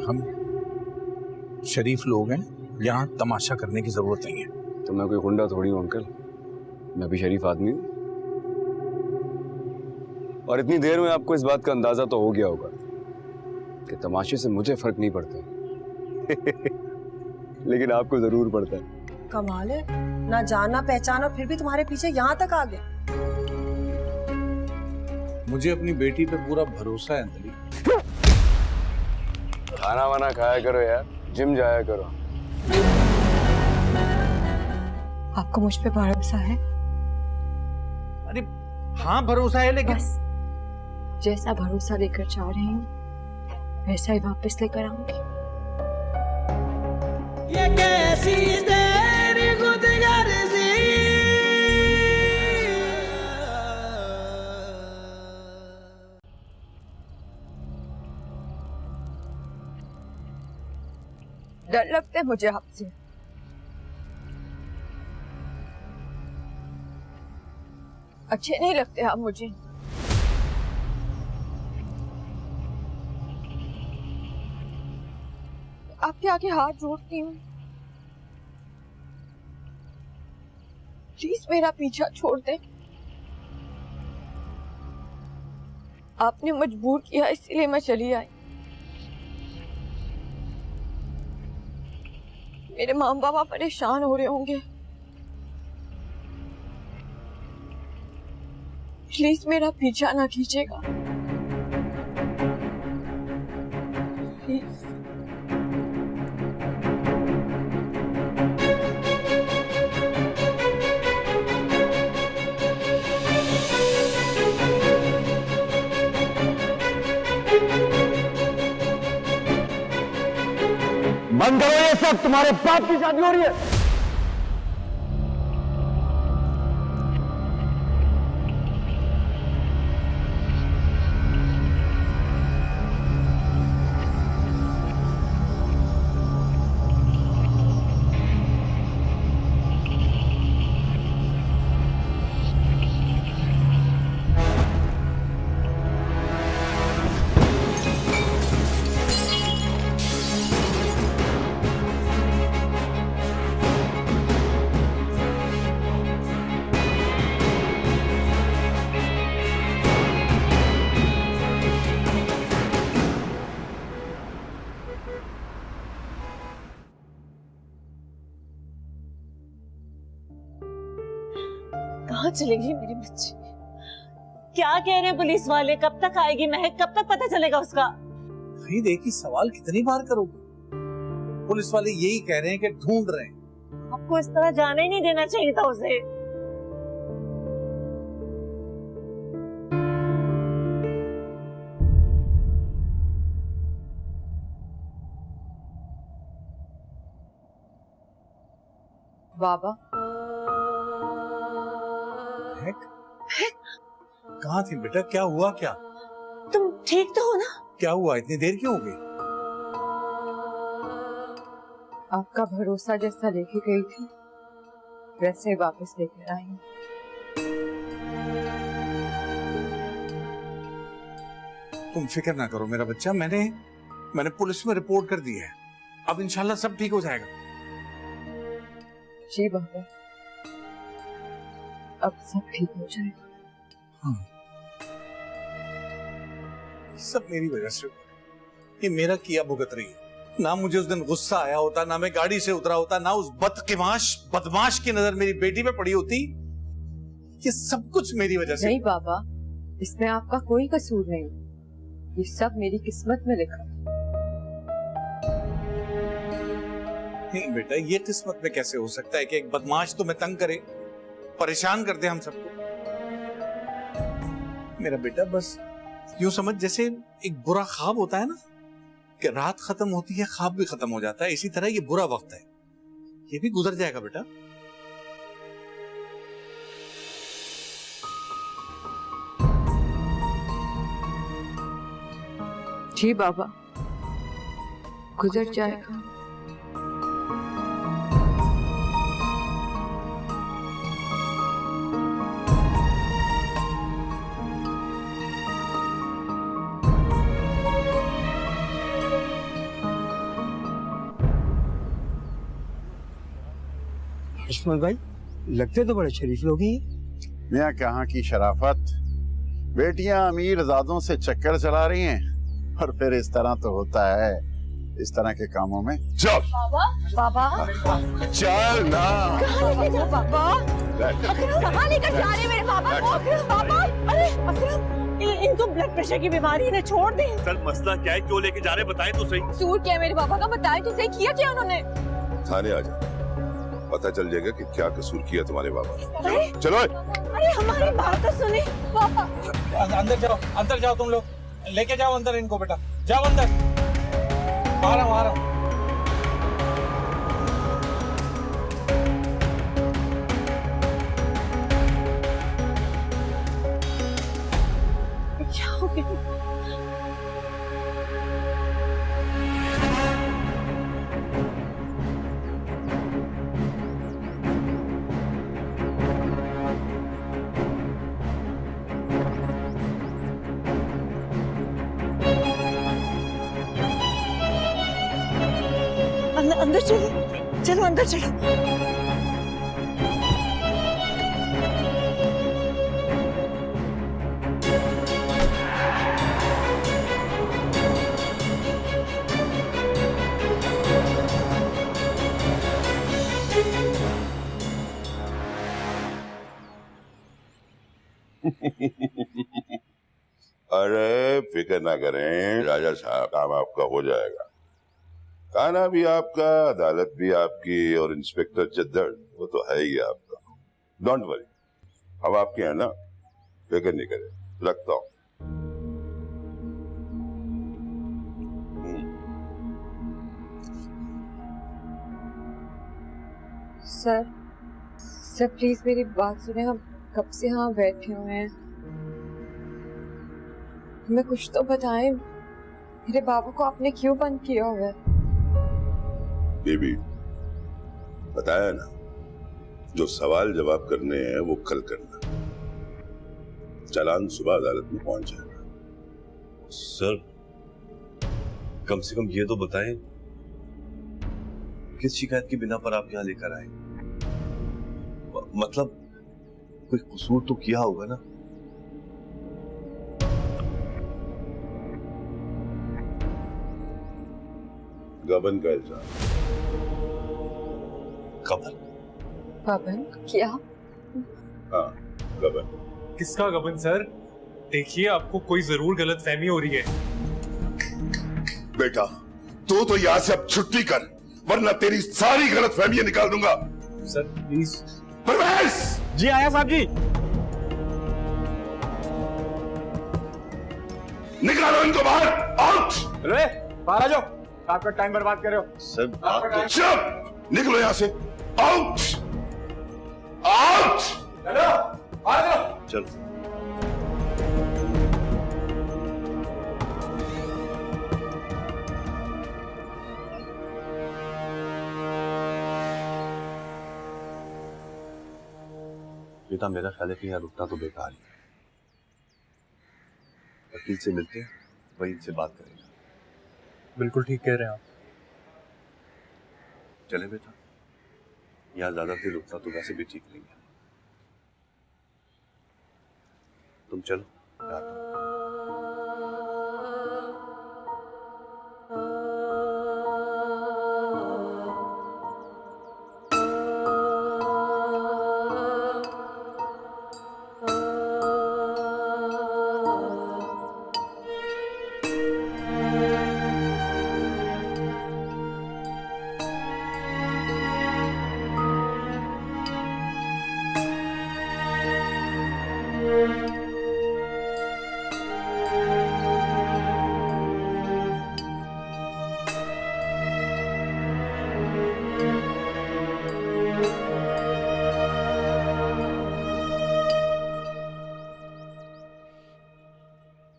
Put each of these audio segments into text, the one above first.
हम शरीफ लोग हैं, यहाँ तमाशा करने की जरूरत नहीं है। तो मैं कोई गुंडा थोड़ी हूँ अंकल, मैं भी शरीफ आदमी हूँ। और इतनी देर में आपको इस बात का अंदाजा तो हो गया होगा कि तमाशे से मुझे फर्क नहीं पड़ता लेकिन आपको जरूर पड़ता है। कमाल है, ना जाना पहचाना फिर भी तुम्हारे पीछे यहाँ तक आ गए। मुझे अपनी बेटी पे पूरा भरोसा है अंजलि। खाना वाना खाया करो यार, जिम जाया करो। आपको मुझ पे भरोसा है? अरे हाँ भरोसा है, लेकिन बस जैसा भरोसा लेकर जा रही हूँ वैसा ही वापस लेकर आऊंगी। ये कैसी तेरी खुदगर्जी, डर लगता है मुझे आपसे। अच्छे नहीं लगते आप मुझे। आपके आगे हाथ जोड़ती हूँ, प्लीज मेरा पीछा छोड़ दे। आपने मजबूर किया इसीलिए मैं चली आई। मेरे माँ बाप परेशान हो रहे होंगे, प्लीज मेरा पीछा ना कीजिएगा। प्लीज। बंद करो ये सब, तुम्हारे बाप की शादी हो रही है। कहाँ चलेगी मेरी बच्ची? क्या कह रहे हैं पुलिस वाले? कब तक आएगी महक? कब तक पता चलेगा उसका? भाई देखिए, सवाल कितनी बार करोगे? पुलिस वाले यही कह रहे हैं कि ढूंढ रहे हैं। आपको इस तरह जाने ही नहीं देना चाहिए था उसे। बाबा कहाँ थी बेटा? क्या हुआ? क्या तुम ठीक तो हो ना? क्या हुआ? इतनी देर क्यों हो गई? आपका भरोसा जैसा लेके गई थी वैसे वापस लेकर आई हूँ। तुम फिक्र ना करो मेरा बच्चा, मैंने पुलिस में रिपोर्ट कर दी है। अब इंशाल्लाह सब ठीक हो जाएगा। जी बाबा, अब सब ठीक हो जाएगा। हाँ। सब मेरी वजह से, ये मेरा किया भुगत रही है। ना मुझे उस दिन गुस्सा आया होता, ना मैं गाड़ी से उतरा होता, ना उस बदमाश की नजर मेरी बेटी पे पड़ी होती। ये सब कुछ मेरी वजह से। नहीं बाबा, इसमें आपका कोई कसूर नहीं, ये सब मेरी किस्मत में लिखा। नहीं बेटा, ये किस्मत में कैसे हो सकता है कि एक बदमाश तुम्हें तंग करे, परेशान कर दे हम सबको। मेरा बेटा बस यूं समझ जैसे एक बुरा ख्वाब होता है ना, कि रात खत्म होती है ख्वाब भी खत्म हो जाता है, इसी तरह ये बुरा वक्त है, ये भी गुजर जाएगा बेटा। जी बाबा, गुजर जाएगा। इस्माइल भाई लगते तो बड़े शरीफ लोग ही हैं। मियाँ कहाँ की शराफत, बेटियां अमीर ज़ादों से चक्कर चला रही हैं और फिर इस तरह तो होता है इस तरह के कामों में। चल बाबा चल ना। कहाँ लेके जा बाबा? अकरम कहाँ लेकर जा रहे हैं मेरे बाबा को? अकरम बाबा, अरे अकरम इनको ब्लड प्रेशर की बीमारी है, छोड़ दे। सर मसला क्या है, क्यों लेके जा रहे हैं, बताएं तो सही। कसूर क्या है मेरे बाबा का? बताएं तो सही, किया क्या उन्होंने? थाने आ जा, पता चल जाएगा कि क्या कसूर किया तुम्हारे बाबा ने। चलो। अरे हमारी बात तो सुने पापा। अंदर जाओ तुम लोग, लेके जाओ अंदर इनको बेटा, जाओ अंदर। आ रहा हूँ। क्या हो गया? अंदर चलो, चलो अंदर चलो। अरे फिक्र ना करें राजा साहब, काम आपका हो जाएगा। थाना भी आपका, अदालत भी आपकी और इंस्पेक्टर चद्दड़ वो तो है ही आपका। डोंट वरी, अब आपके हैं ना, फिक्र नहीं करें, रखता हूं। सर प्लीज मेरी बात सुने, हम कब से यहाँ बैठे हुए हैं, हमें कुछ तो बताएं। मेरे बाबू को आपने क्यों बंद किया हुआ है? बेबी बताया ना, जो सवाल जवाब करने हैं वो कल करना। चालान सुबह अदालत में पहुंच जाएगा। सर कम से कम ये तो बताएं, किस शिकायत की बिना पर आप यहाँ लेकर आए? मतलब कोई कसूर तो किया होगा ना? गबन का इल्जाम। गबन? गबन? क्या? हाँ गबन। किसका गबन सर? देखिए आपको कोई जरूर गलत फहमी हो रही है। बेटा तू तो यहाँ से अब छुट्टी कर, वरना तेरी सारी गलत फहमियां निकाल दूंगा। Sir please. परवेज! जी आया साहब जी। निकालो इनको बाहर, आउट! अरे बाहर आ जाओ, आपका टाइम बर्बाद कर रहे हो। सर बात तो चुप! निकलो यहाँ से, आउट! आउट! चलो आ जाओ। चलो। बेटा मेरा ख्याल है कि यहाँ रुकना तो बेकार ही है। वकील से मिलते हैं, वही इनसे बात करेंगे। बिल्कुल ठीक कह रहे हैं आप। चले बेटा, यहाँ ज्यादा देर रुकना तो वैसे भी ठीक नहीं है। तुम चलो, मैं आता हूं।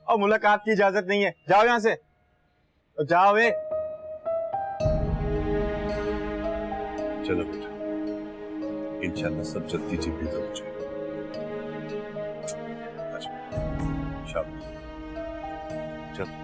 और मुलाकात की इजाजत नहीं है, जाओ यहाँ से। तो जाओ वे। चलो बेटा, इंशाल्लाह सब जल्दी जी बेहतर हो जाएगा। शाबाश, चलो।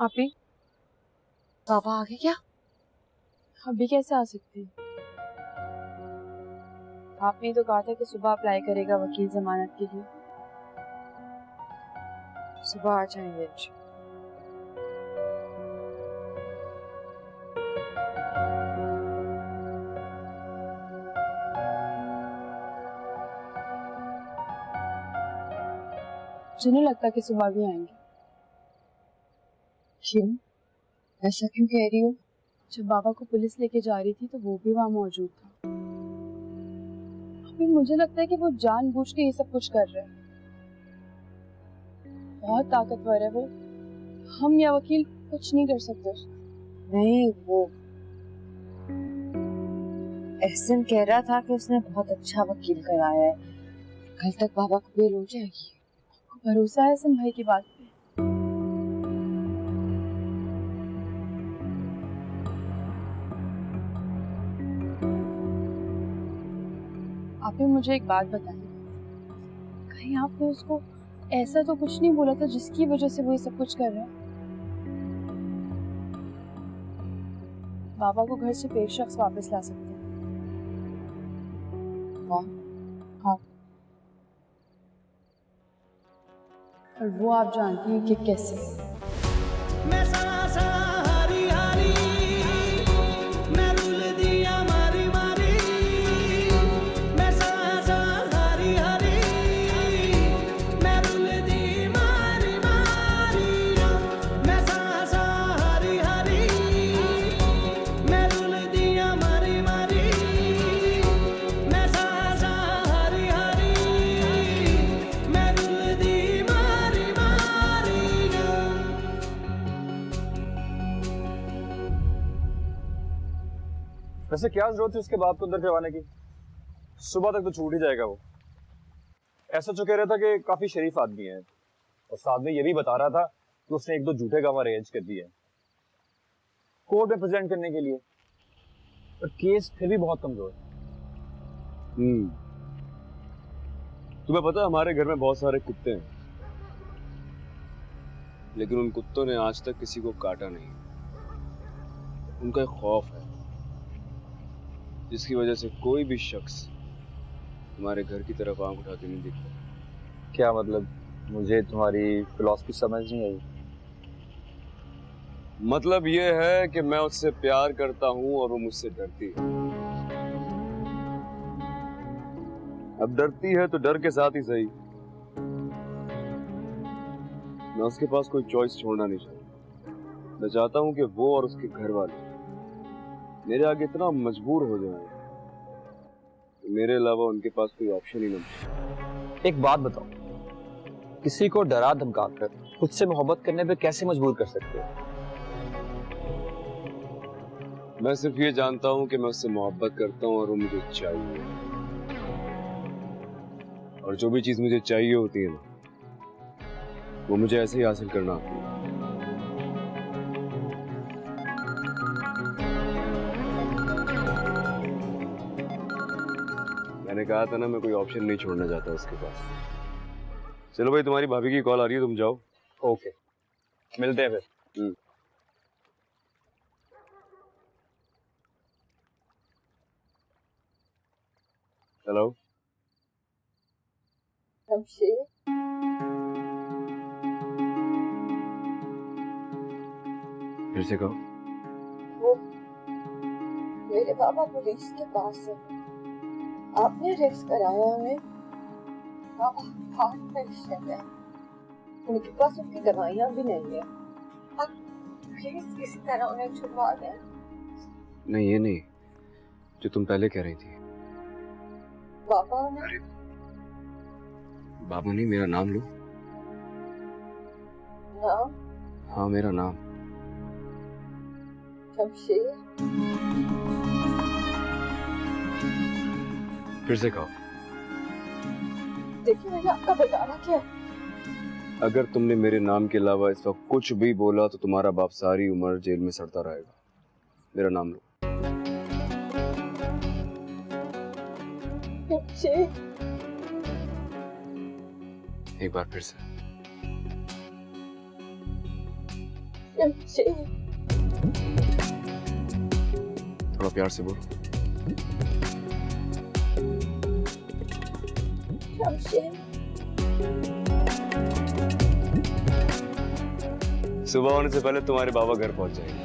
आप ही पापा आ गए क्या? अभी कैसे आ सकती है? आपने तो कहा था कि सुबह अप्लाई करेगा वकील जमानत के लिए। सुबह आ जाएंगे। मुझे नहीं लगता कि सुबह भी आएंगे। क्यों? ऐसा क्यों कह रही हो? जब बाबा को पुलिस लेके जा रही थी तो वो भी वहां मौजूद था। अभी मुझे लगता है कि वो जानबूझ के ये सब कुछ कर रहा है। बहुत ताकतवर है वो, हम या वकील कुछ नहीं कर सकते उसको। नहीं, वो एहसन कह रहा था कि उसने बहुत अच्छा वकील कराया है, कल तक बाबा को बेल हो जाएगी। भरोसा है एहसन भाई की बात पे? आप ही मुझे एक बात बताएं, कहीं आपने उसको ऐसा तो कुछ नहीं बोला था जिसकी वजह से वो ये सब कुछ कर रहा है? बाबा को घर से एक शख्स वापस ला सकते हैं। हाँ, और वो आप जानती हैं कि कैसे। मैं सासा हारी हारी, मैं रुल दिया मारी मारी, मैं सासा हारी हारी, मैं रुल दी मारी मारी, मैं सासा हारी हारी, मैं रुल दिया मारी मारी, मैं सासा हारी हारी, मैं रुल दी मारी मारी। वैसे क्या जरूरत है उसके बाप को अंदर करवाने की? सुबह तक तो छूट ही जाएगा वो। ऐसा जो कह रहा था कि काफी शरीफ आदमी है, और साथ में ये भी बता रहा था कि उसने एक दो झूठे काम अरेंज कर दिए कोर्ट में प्रेजेंट करने के लिए, पर केस फिर भी बहुत कमजोर है। तुम्हें पता है हमारे घर में बहुत सारे कुत्ते हैं, लेकिन उन कुत्तों ने आज तक किसी को काटा नहीं। उनका एक खौफ है जिसकी वजह से कोई भी शख्स हमारे घर की तरफ आंख उठा के नहीं दिखता। क्या मतलब? मुझे तुम्हारी फिलॉसफी समझ नहीं आई। मतलब ये है कि मैं उससे प्यार करता हूं और वो मुझसे डरती है। अब डरती है तो डर के साथ ही सही, मैं उसके पास कोई चॉइस छोड़ना नहीं चाहता। मैं चाहता हूं कि वो और उसके घर वाले मेरे आगे इतना मजबूर हो जाए कि मेरे अलावा उनके पास कोई ऑप्शन ही ना बचे। एक बात बताओ, किसी को डरा धमकाकर खुद से मोहब्बत करने पे कैसे मजबूर कर सकते हो? मैं सिर्फ ये जानता हूं कि मैं उससे मोहब्बत करता हूं और वो मुझे चाहिए, और जो भी चीज मुझे चाहिए होती है ना, वो मुझे ऐसे ही हासिल करना आती है। मैंने कहा था ना, मैं कोई ऑप्शन नहीं छोड़ना चाहता उसके पास। चलो भाई, तुम्हारी भाभी की कॉल आ रही है, तुम जाओ। ओके, मिलते हैं फिर। हेलो, फिर से कहो। वो मेरे पापा पुलिस के पास है, आपने अरेस्ट कराया उन्हें। पापा हार्ट पेशेंट है, उनके पास उनकी दवाइयाँ भी नहीं है। आप प्लीज किसी तरह उन्हें छुड़वा दें। नहीं, ये नहीं जो तुम पहले कह रही थी। पापा ने बाबा नहीं, मेरा नाम लो। नाम? हाँ, मेरा नाम। शमशेर। फिर से कहो। देखिए, मैंने आपका बताना क्या है। अगर तुमने मेरे नाम के अलावा इस वक्त कुछ भी बोला तो तुम्हारा बाप सारी उम्र जेल में सड़ता रहेगा। मेरा नाम लो। शमशेर। एक बार फिर से। शमशेर, थोड़ा प्यार से बोलो। शमशेर, सुबह होने से पहले तुम्हारे बाबा घर पहुंच जाएंगे।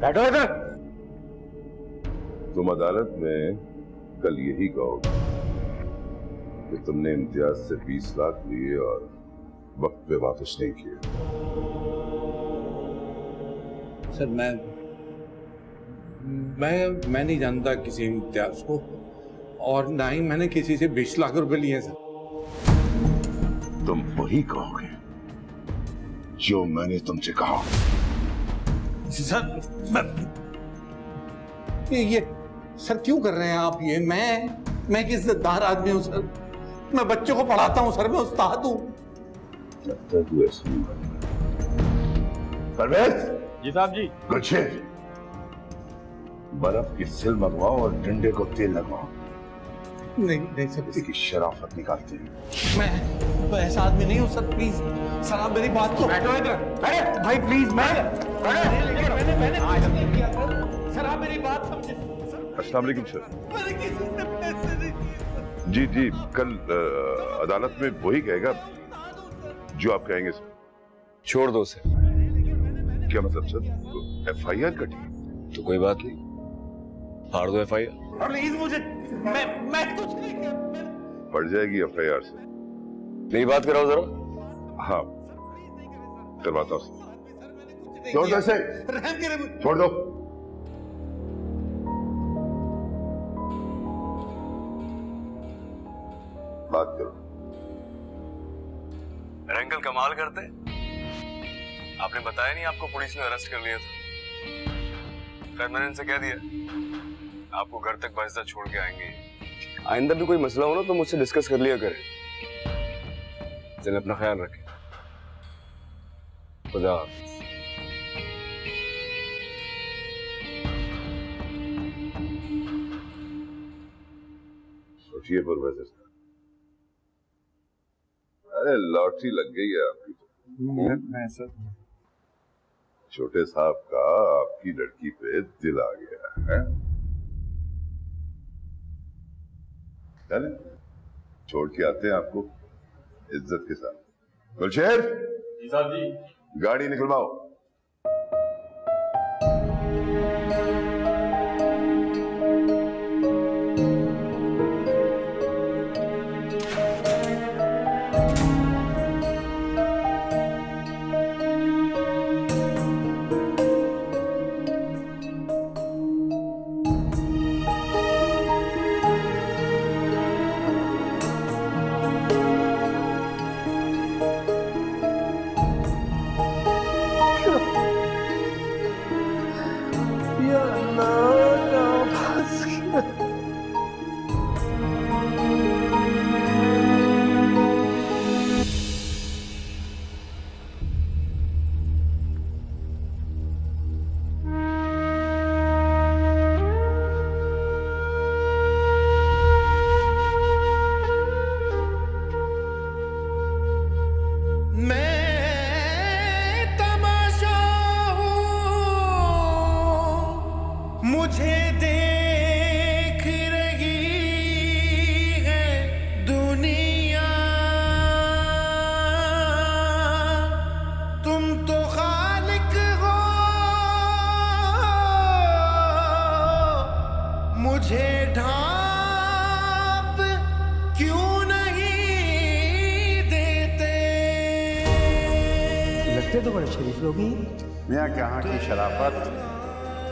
बैठो इधर। तुम अदालत में कल यही कहोगे कि तुमने इम्तियाज से 20 लाख लिए और वक्त पे वापस नहीं किए। सर मैं नहीं जानता किसी इम्तियाज को, और ना ही मैंने किसी से 20 लाख रुपए लिए सर। तुम वही कहोगे जो मैंने तुमसे कहा। सर ये सर क्यों कर रहे हैं आप ये? मैं किस इज्जतदार आदमी हूँ सर, मैं बच्चों को पढ़ाता हूँ सर, मैं उस्ताद हूँ। परवेज जी साहब जी। गुलशेर, बर्फ की सिल मंगवाओ और डंडे को तेल लगवाओ। नहीं सर, इसकी शराफत निकालते हैं। मैं ऐसा आदमी नहीं हूँ सर, प्लीज सर आप मेरी बात को। बैठो इधर। अरे भाई प्लीज, मैंने किया सर, आप मेरी बात समझे। अस्सलाम वालेकुम सर। मैंने किसी से पैसे नहीं किए। जी जी, कल अदालत में वही कहेगा जो आप कहेंगे सर। छोड़ दो उसे। क्या मतलब सर? FIR कटी तो कोई बात नहीं, फाड़ दो FIR। प्लीज मुझे, मैं कुछ नहीं किया। पड़ जाएगी FIR से। मेरी बात कराओ जरा। हाँ करवाता हूँ। छोड़ दो इसे, रहम करे। छोड़ दो। बात करो। अंकल कमाल करते, आपने बताया नहीं आपको पुलिस ने अरेस्ट कर लिया था। खैर मैंने इनसे कह दिया आपको घर तक बाइज्जत छोड़ के आएंगे। आइंदा भी कोई मसला हो ना तो मुझसे डिस्कस कर लिया करें। चलिए अपना ख्याल रखें। खुदा हाफिज। सोचिए परवेज साहब, अरे लॉटरी लग गई है आपकी तो। मैं सर, छोटे साहब का आपकी लड़की पे दिल आ गया है। चले छोड़ के आते हैं आपको इज्जत के साथ। गुलशेर जी साहब जी। गाड़ी निकलवाओ। दिखते तो बड़े शरीफ लोग ही हैं। मियाँ कहाँ की शराफत,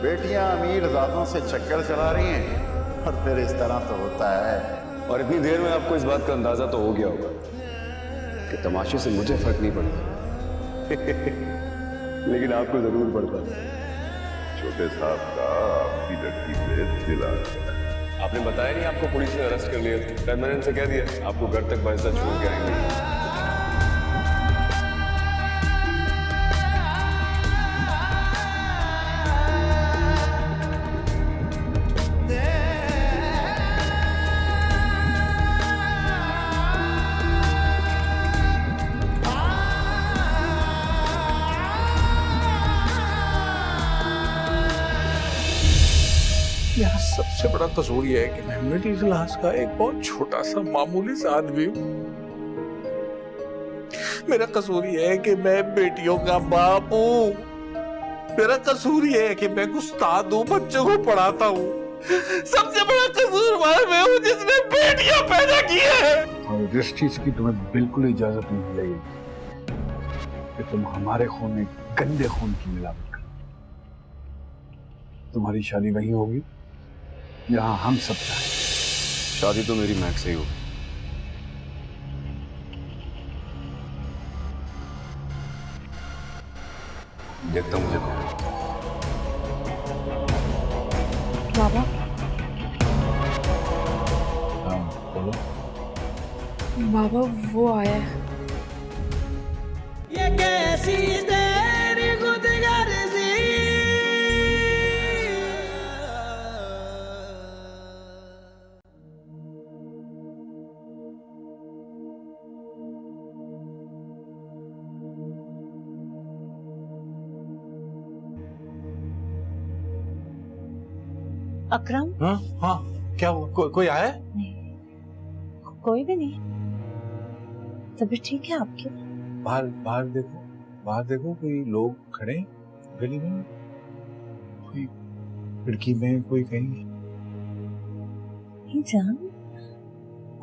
बेटियां अमीर ज़ादों से चक्कर चला रही हैं और फिर इस तरह तो होता है। और इतनी देर में आपको इस बात का अंदाजा तो हो गया होगा कि तमाशे से मुझे फर्क नहीं पड़ता लेकिन आपको जरूर पड़ता है। छोटे साहब का आपकी लड़की पे दिल आ गया। आपने बताया नहीं आपको पुलिस ने अरेस्ट कर लिया था। मैंने उनसे कह दिया आपको घर तक बाइज्जत छोड़ के आएंगे। मेरा सबसे बड़ा कसूर यह है कि मैं मिडिल क्लास का एक बहुत छोटा सा मामूली सा आदमी हूँ। मेरा कसूर यह है कि मैं बेटियों का बाप हूँ। मेरा कसूर यह है कि मैं उस्ताद हूँ, बच्चों को पढ़ाता हूँ। सबसे बड़ा कसूर मैं हूँ जिसने बेटियां पैदा की है। और इस चीज की तुम्हें बिल्कुल इजाजत नहीं मिलेगी कि तुम हमारे खून में गंदे खून की मिलावट करो। तुम्हारी शादी वही होगी जहां हम सब चाहें। शादी तो मेरी मैक से ही होगी। देखता हूं मुझे कौन। बाबा बोलो। बाबा वो आया है। ये कैसी तेरी खुदगर्जी, अकरम? हाँ हाँ, क्या हुआ? कोई आया है? नहीं, कोई भी नहीं। तबीयत ठीक है आपकी? बाहर बाहर देखो कोई लोग खड़े गली में, कोई खिड़की में, कोई कहीं। नहीं जान,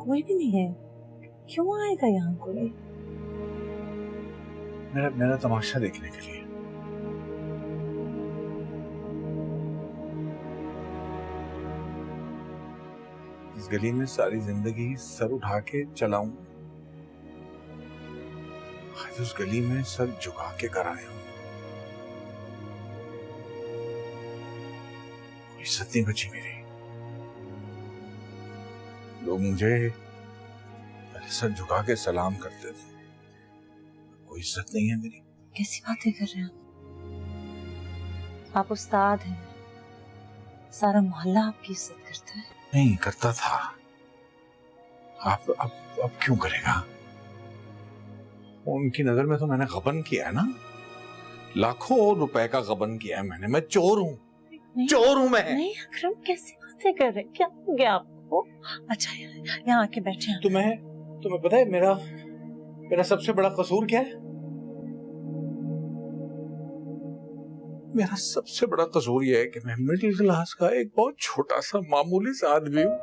कोई भी नहीं है। क्यों आएगा यहाँ कोई? मेरा तमाशा देखने के लिए। इस गली में सारी जिंदगी सर उठा के चलाऊं, आज उस गली में सर झुका के कर आया हूं। कोई इज्जत नहीं बची मेरी। लोग मुझे पहले सर झुका के सलाम करते थे, कोई इज्जत नहीं है मेरी। कैसी बातें कर रहे हैं आप? उस्ताद हैं, सारा मोहल्ला आपकी इज्जत करता है। नहीं करता था, अब क्यों करेगा? उनकी नजर में तो मैंने गबन किया है ना, लाखों रुपए का गबन किया है मैंने। मैं चोर हूँ, चोर हूँ मैं। नहीं अकरम, कैसी बातें कर रहे हैं? क्या हो गया आपको? अच्छा यहाँ आके बैठे हैं। तुम्हें पता है मेरा सबसे बड़ा कसूर क्या है? मेरा सबसे बड़ा कसूर यह है कि मैं मिडिल क्लास का एक बहुत छोटा सा मामूली सा आदमी हूँ।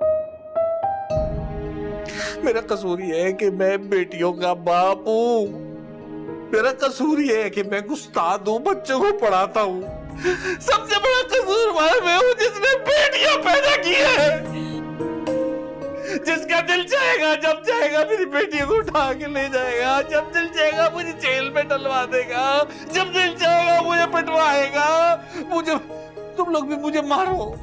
मेरा कसूर यह है कि मैं बेटियों का बाप हूँ। मेरा कसूर यह है कि मैं उस्ताद हूँ, बच्चों को पढ़ाता हूँ। सबसे बड़ा कसूर मैं हूँ जिसने बेटियां पैदा की है। जिसका दिल चाहेगा, जब चाहेगा मेरी बेटियों को उठा के ले जाएगा, जब दिल चाहेगा मुझे जेल में डलवा देगा, जब दिल चाहेगा मुझे पिटवाएगा। तुम लोग भी मुझे मारो,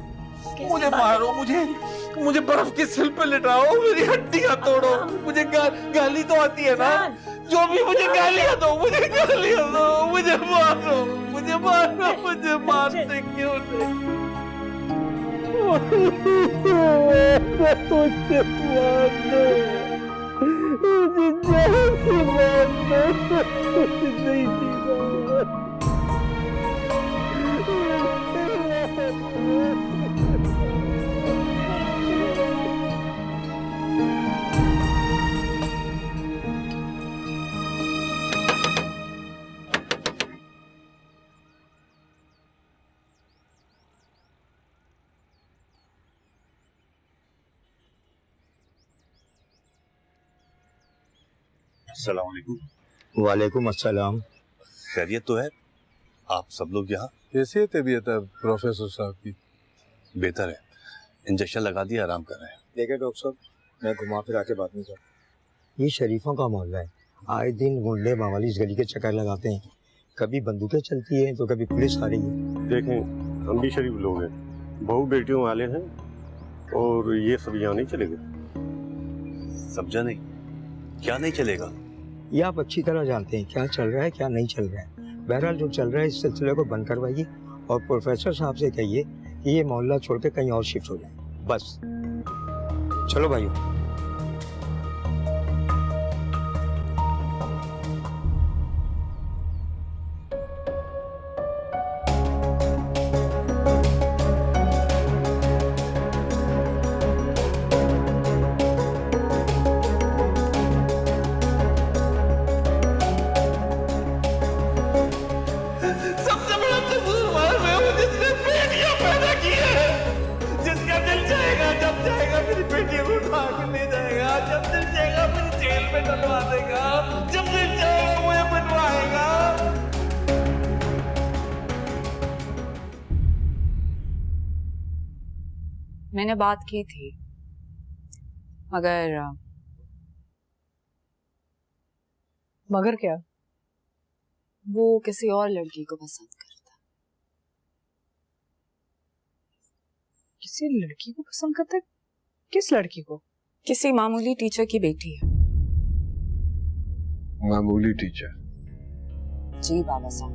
मुझे बर्फ की सिल पे लिटाओ, मेरी हड्डियां तोड़ो, मुझे गाली तो आती है ना, जो भी मुझे गालियां दो, मुझे मारते क्यों नहीं? अस्सलाम वालेकुम। वालेकुम अस्सलाम। खैरियत तो है? आप सब लोग यहाँ? कैसी है तबीयत है प्रोफेसर साहब की? बेहतर है, इंजेक्शन लगा दिया, आराम कर रहे हैं। देखिए डॉक्टर साहब, मैं घुमा फिरा के बात नहीं करता। ये शरीफों का मोहल्ला है, आए दिन गुंडे मावाली इस गली के चक्कर लगाते हैं। कभी बंदूकें चलती हैं तो कभी पुलिस आ रही है। देखें, हम भी शरीफ लोग हैं, बहू बेटियों वाले हैं, और ये सब यहाँ नहीं चलेगा। समझा नहीं, क्या नहीं चलेगा? ये आप अच्छी तरह जानते हैं क्या चल रहा है क्या नहीं चल रहा है। बहरहाल जो चल रहा है इस सिलसिले को बंद करवाइए और प्रोफेसर साहब से कहिए कि ये मोहल्ला छोड़ के कहीं और शिफ्ट हो जाए, बस। चलो भाइयों। सबसे बड़ा कसूरवार मैं हूँ जिसने बेटियां पैदा की है। जिसका दिल चाहेगा जब चाहेगा मेरी बेटियों को उठा के ले जाएगा, जब दिल चाहेगा मुझे जेल में डलवा देगा, जब दिल चाहेगा मुझे बनवाएगा। मैंने बात की थी, मगर क्या? वो किसी और लड़की को पसंद करता। किसी लड़की को पसंद करता है? किस लड़की को? किसी मामूली टीचर की बेटी है। मामूली टीचर? जी बाबा साहब,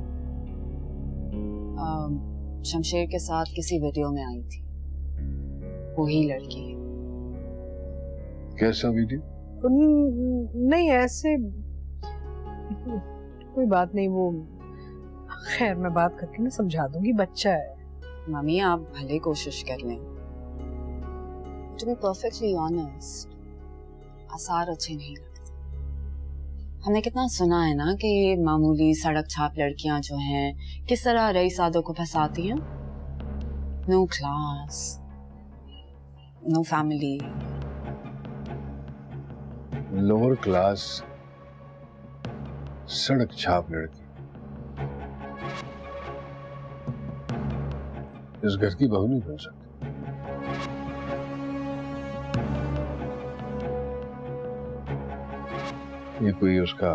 शमशेर के साथ किसी वीडियो में आई थी, वही लड़की है। कैसा वीडियो? नहीं ऐसे कोई बात नहीं, वो खैर मैं बात करके ना समझा दूंगी, बच्चा है। मम्मी आप भले कोशिश कर लें। टू बी परफेक्टली ऑनेस्ट, आसार अच्छे नहीं लगते। हमने कितना सुना है ना कि ये मामूली सड़क छाप लड़कियां जो हैं किस तरह रईसादों को फंसाती हैं। No class, no family, lower class सड़क छाप लड़की इस घर की बहू नहीं बन सकती। ये कोई उसका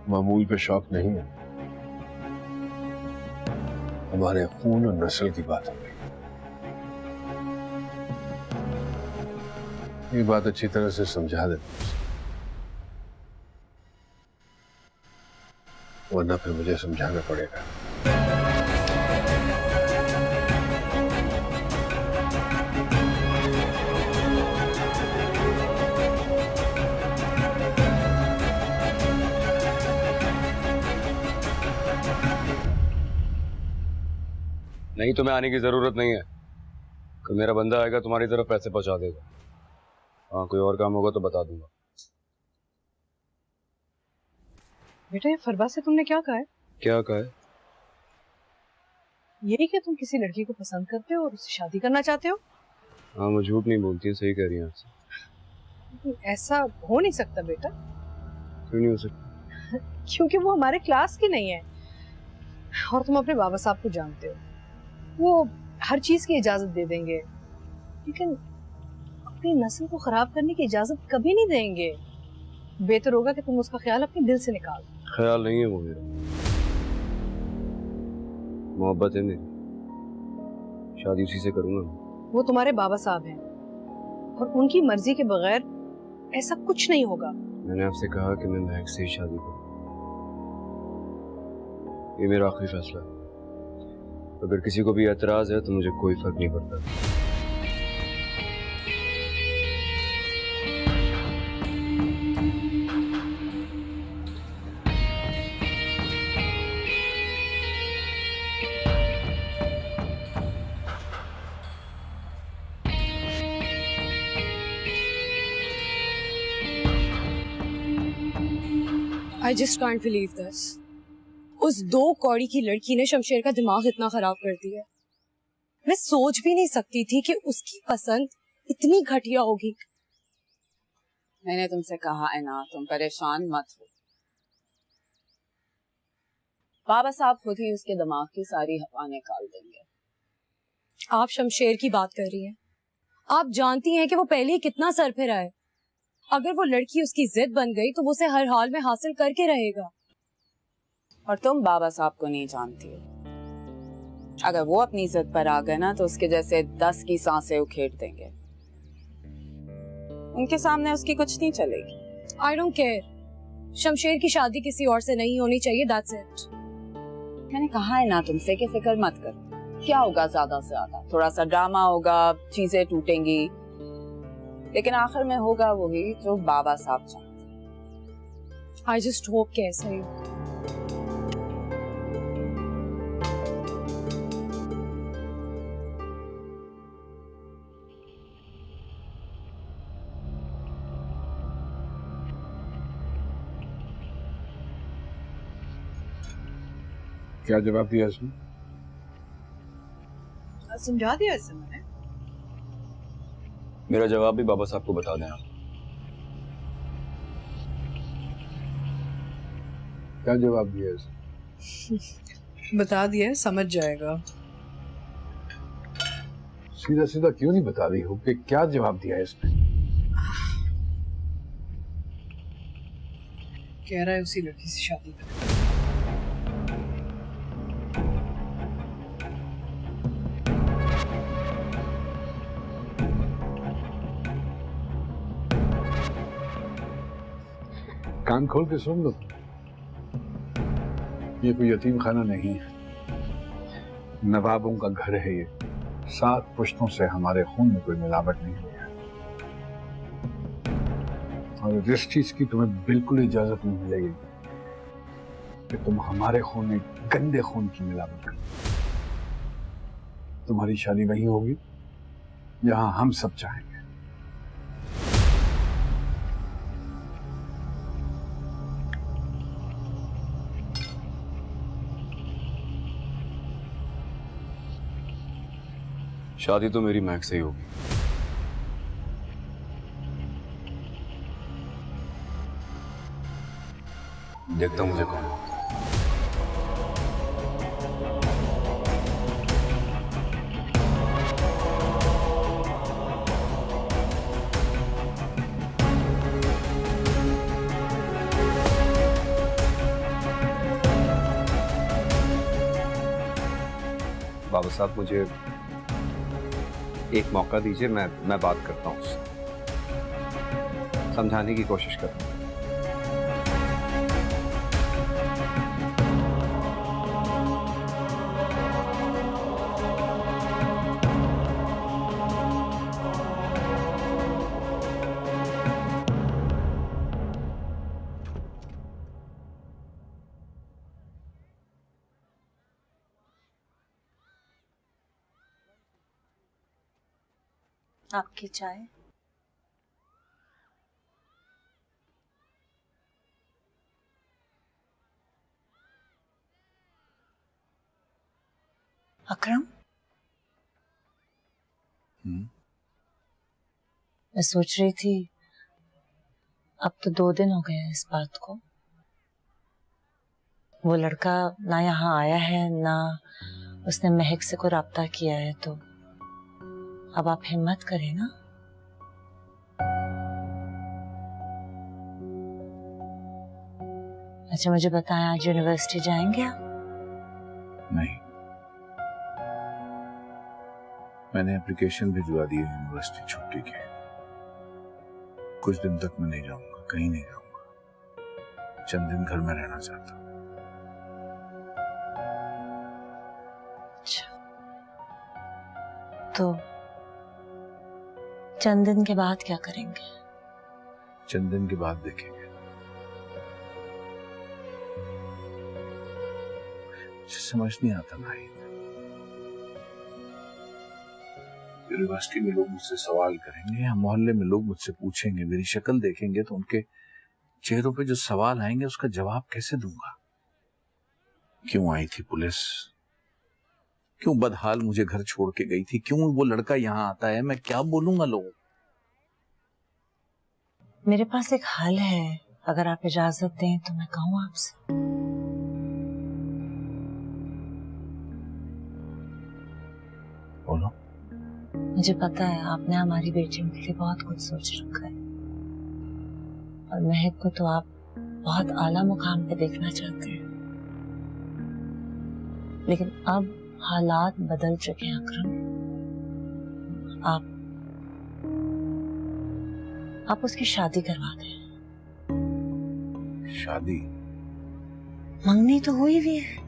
मामूल पे शौक नहीं है, हमारे खून और नस्ल की बात हो गई। ये बात अच्छी तरह से समझा देते, वरना फिर मुझे समझाना पड़ेगा। नहीं तुम्हें आने की जरूरत नहीं है, कल मेरा बंदा आएगा तुम्हारी तरफ पैसे पहुंचा देगा। हाँ कोई और काम होगा तो बता दूंगा। बेटा ये फरवा से तुमने क्या कहा है? क्या कहा है? यही कि तुम किसी लड़की को पसंद करते हो और उससे शादी करना चाहते हो? हाँ वो झूठ नहीं बोलती है, सही कह रही है आपसे। ऐसा हो नहीं सकता बेटा। क्यों नहीं हो सकता? क्योंकि वो हमारे क्लास की नहीं है और तुम अपने बाबा साहब को जानते हो, वो हर चीज की इजाजत दे देंगे, लेकिन अपनी नस्ल को खराब करने की इजाजत कभी नहीं देंगे। बेहतर होगा कि तुम उसका ख्याल अपने दिल से निकाल। ख्याल नहीं है वो मेरा, मोहब्बत है मेरी, शादी उसी से करूंगा। वो तुम्हारे बाबा साहब हैं और उनकी मर्जी के बगैर ऐसा कुछ नहीं होगा। मैंने आपसे कहा कि मैं महक से ही शादी करूं, ये मेरा आखिरी फैसला है। अगर किसी को भी एतराज है तो मुझे कोई फर्क नहीं पड़ता। I just can't believe this. उस 2 कौड़ी की लड़की ने शमशेर का दिमाग इतना खराब कर दिया। मैं सोच भी नहीं सकती थी कि उसकी पसंद इतनी घटिया होगी। मैंने तुमसे कहा है ना, तुम परेशान मत हो। बाबा साहब खुद ही उसके दिमाग की सारी हवा निकाल देंगे। आप शमशेर की बात कर रही हैं। आप जानती हैं कि वो पहले ही कितना सरफिरा है। अगर वो लड़की उसकी जिद बन गई तो वो उसे हर हाल में हासिल करके रहेगा। और तुम बाबा साहब को नहीं जानती हो। अगर वो अपनी जिद पर आ गए ना तो उसके जैसे 10 की सांसें उखेड़ देंगे। उनके सामने उसकी कुछ नहीं चलेगी। I don't care. शमशेर की शादी किसी और से नहीं होनी चाहिए, दैट्स इट। मैंने कहा है ना तुमसे कि फिक्र मत करो। क्या होगा ज्यादा से ज्यादा, थोड़ा सा ड्रामा होगा, चीजें टूटेंगी, लेकिन आखिर में होगा वही जो बाबा साहब चाहते। आई जस्ट होप कि ऐसा ही हो। क्या जवाब दिया इसने? समझा दिया इसने मैंने। मेरा जवाब भी बाबा साहब को बता दें। क्या जवाब दिया इसने? बता दिया, समझ जाएगा। सीधा सीधा क्यों नहीं बता रही हो कि क्या जवाब दिया है इसने? कह रहा है उसी लड़की से शादी करें। कान खोल के सुन लो, ये कोई यतीम खाना नहीं है, नवाबों का घर है ये। 7 पुश्तों से हमारे खून में कोई मिलावट नहीं हुई है, और जिस चीज की तुम्हें बिल्कुल इजाजत नहीं मिलेगी कि तुम हमारे खून में गंदे खून की मिलावट करो। तुम्हारी शादी वहीं होगी जहां हम सब चाहेंगे। शादी तो मेरी महक से ही होगी। देखता मुझे कौन। बाबा साहब मुझे एक मौका दीजिए, मैं बात करता हूँ उससे, समझाने की कोशिश करता हूँ। आपकी चाय। अकरम, मैं सोच रही थी अब तो 2 दिन हो गए हैं इस बात को। वो लड़का ना यहाँ आया है ना उसने महक से कोई राब्ता किया है, तो अब आप हिम्मत करें ना। अच्छा मुझे बताएं, आज यूनिवर्सिटी जाएंगे आप? नहीं, मैंने एप्लीकेशन भिजवा दी है यूनिवर्सिटी छुट्टी के। कुछ दिन तक मैं नहीं जाऊंगा, कहीं नहीं जाऊंगा। चंद दिन घर में रहना चाहता हूँ। अच्छा, तो चंद दिन के बाद क्या करेंगे? चंद दिन के बाद देखेंगे। मुझे समझ नहीं आता भाई, यूनिवर्सिटी में लोग मुझसे सवाल करेंगे या मोहल्ले में लोग मुझसे पूछेंगे, मेरी शक्ल देखेंगे तो उनके चेहरों पे जो सवाल आएंगे उसका जवाब कैसे दूंगा? क्यों आई थी पुलिस? क्यों बदहाल मुझे घर छोड़ के गई थी? क्यों वो लड़का यहाँ आता है? मैं क्या बोलूंगा लोगों? मेरे पास एक हल है, अगर आप इजाजत दें तो मैं कहूँ आपसे। मुझे पता है आपने हमारी बेटियों के लिए बहुत कुछ सोच रखा है और महक को तो आप बहुत आला मुकाम पे देखना चाहते हैं, लेकिन अब हालात बदल चुके हैं अकरम। आप उसकी शादी करवा दें। शादी? मंगनी तो हुई भी है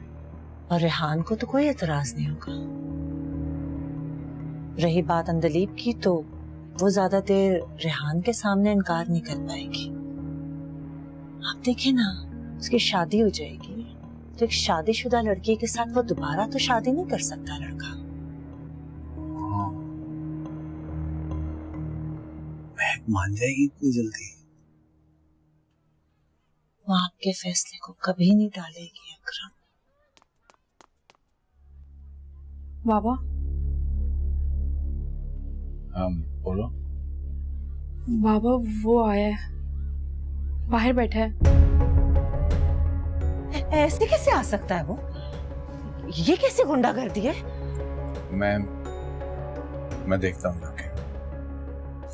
और रेहान को तो कोई एतराज नहीं होगा। रही बात अंदलीब की, तो वो ज्यादा देर रेहान के सामने इनकार नहीं कर पाएगी। आप देखें ना, उसकी शादी हो जाएगी तो एक शादीशुदा लड़की के साथ वो दोबारा तो शादी नहीं कर सकता लड़का। महक मान जाएगी इतनी जल्दी? वो आपके फैसले को कभी नहीं टालेगी अकरम। बाबा। बोलो। बाबा वो आया है, बाहर बैठा है। ऐसे कैसे आ सकता है वो? ये कैसे गुंडागर्दी है? मैं देखता हूँ जाके।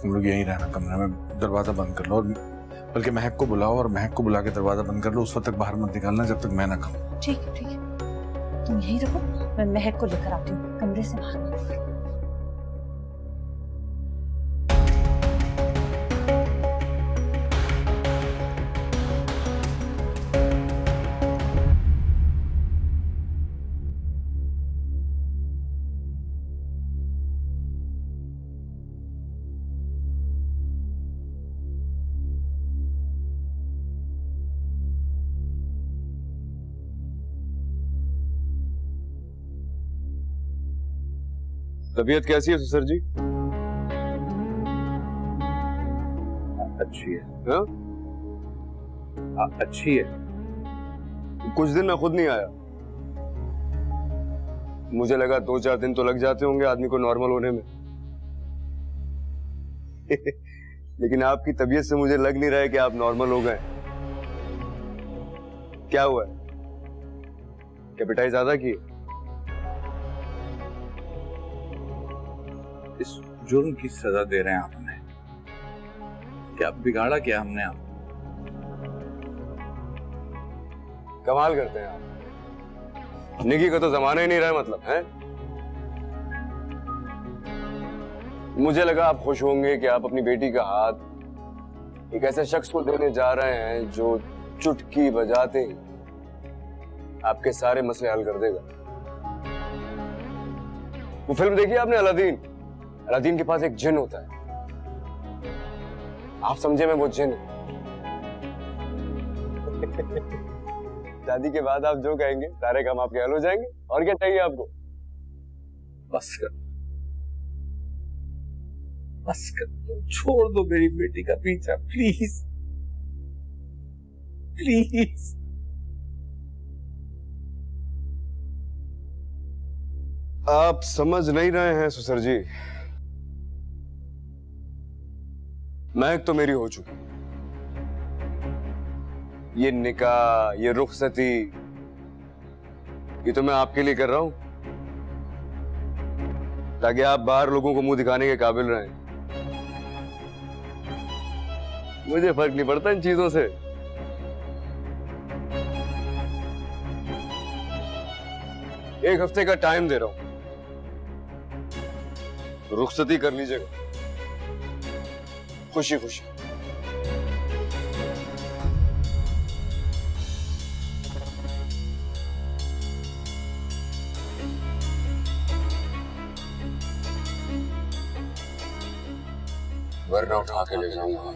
तुम लोग यहीं रहना कमरे में, दरवाजा बंद कर लो और बल्कि महक को बुलाओ और महक को बुला के दरवाजा बंद कर लो। उस वक्त तक बाहर मत निकालना जब तक मैं ना कहूँ। ठीक है ठीक है, तुम यहीं रहो, मैं महक को लेकर आती हूँ। कमरे से बाहर मत निकलो। तबीयत कैसी है ससुर जी? अच्छी है। हाँ? अच्छी है। कुछ दिन मैं खुद नहीं आया, मुझे लगा 2-4 दिन तो लग जाते होंगे आदमी को नॉर्मल होने में। लेकिन आपकी तबीयत से मुझे लग नहीं रहा है कि आप नॉर्मल हो गए। क्या हुआ है? क्या पिटाई ज्यादा की? इस जुर्म की सजा दे रहे हैं आपने? क्या बिगाड़ा क्या हमने आप? कमाल करते हैं आप। निकी का तो जमाना ही नहीं रहा मतलब है। मुझे लगा आप खुश होंगे कि आप अपनी बेटी का हाथ एक ऐसे शख्स को देने जा रहे हैं जो चुटकी बजाते ही आपके सारे मसले हल कर देगा। वो फिल्म देखी आपने अलादीन? अलादीन के पास एक जिन होता है, आप समझे मैं वो जिन। शादी के बाद आप जो कहेंगे सारे काम आपके हल हो जाएंगे। और क्या चाहिए आपको? बस कर, बस कर, छोड़ दो मेरी बेटी का पीछा प्लीज प्लीज। आप समझ नहीं रहे हैं ससुर जी, महक तो मेरी हो चुकी। ये निकाह, ये रुखसती, ये तो मैं आपके लिए कर रहा हूं ताकि आप बाहर लोगों को मुंह दिखाने के काबिल रहें। मुझे फर्क नहीं पड़ता इन चीजों से। एक हफ्ते का टाइम दे रहा हूं, रुखसती कर लीजिएगा खुशी खुशी। वरना उठा के ले जाऊंगा।